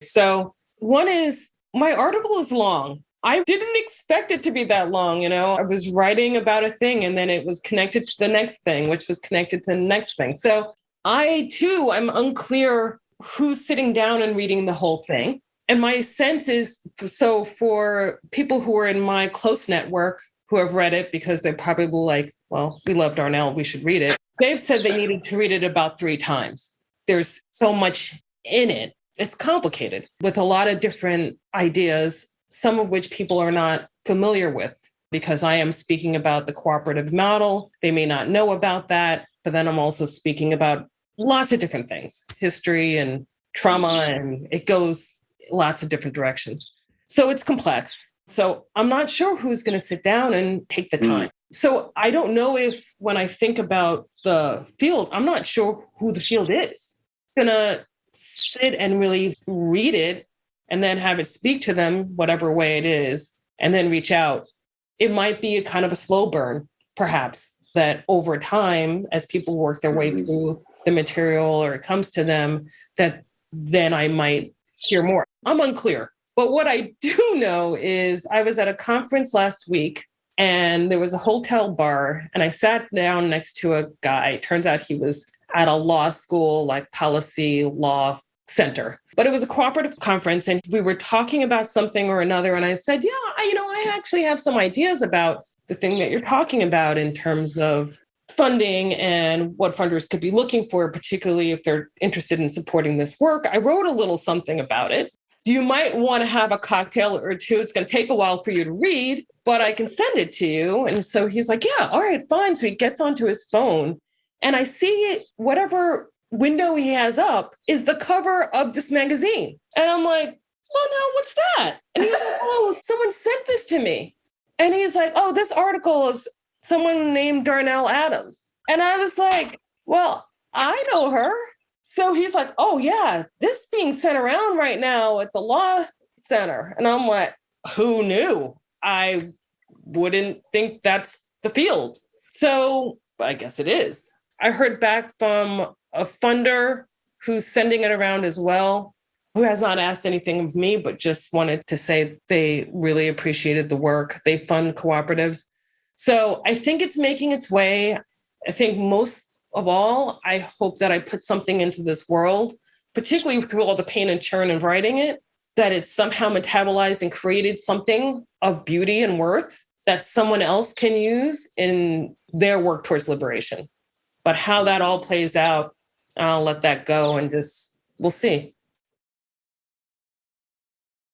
So one is my article is long. I didn't expect it to be that long. I was writing about a thing and then it was connected to the next thing, which was connected to the next thing. So I too, I'm unclear who's sitting down and reading the whole thing. And my sense is, so for people who are in my close network who have read it because they're probably like, well, we love Darnell, we should read it. They've said they needed to read it about 3 times. There's so much in it. It's complicated with a lot of different ideas, some of which people are not familiar with because I am speaking about the cooperative model. They may not know about that, but then I'm also speaking about lots of different things, history and trauma, and it goes lots of different directions. So it's complex. So I'm not sure who's going to sit down and take the time. So I don't know if when I think about the field, I'm not sure who the field is. I'm going to sit and really read it and then have it speak to them, whatever way it is, and then reach out. It might be a kind of a slow burn, perhaps, that over time, as people work their way through the material or it comes to them, that then I might hear more. I'm unclear. But what I do know is I was at a conference last week and there was a hotel bar and I sat down next to a guy. Turns out he was at a law school, like policy law center. But it was a cooperative conference and we were talking about something or another. And I said, yeah, I actually have some ideas about the thing that you're talking about in terms of funding and what funders could be looking for, particularly if they're interested in supporting this work. I wrote a little something about it. You might want to have a cocktail or two. It's going to take a while for you to read, but I can send it to you. And so he's like, yeah, all right, fine. So he gets onto his phone and I see it, whatever window he has up is the cover of this magazine. And I'm like, well, now what's that? And he was like, oh, someone sent this to me. And he's like, oh, this article is someone named Darnell Adams. And I was like, well, I know her. So he's like, oh, yeah, this being sent around right now at the law center. And I'm like, who knew? I wouldn't think that's the field. So I guess it is. I heard back from a funder who's sending it around as well, who has not asked anything of me, but just wanted to say they really appreciated the work. They fund cooperatives. So I think it's making its way. I think most of all, I hope that I put something into this world, particularly through all the pain and churn of writing it, that it's somehow metabolized and created something of beauty and worth that someone else can use in their work towards liberation. But how that all plays out, I'll let that go and we'll see.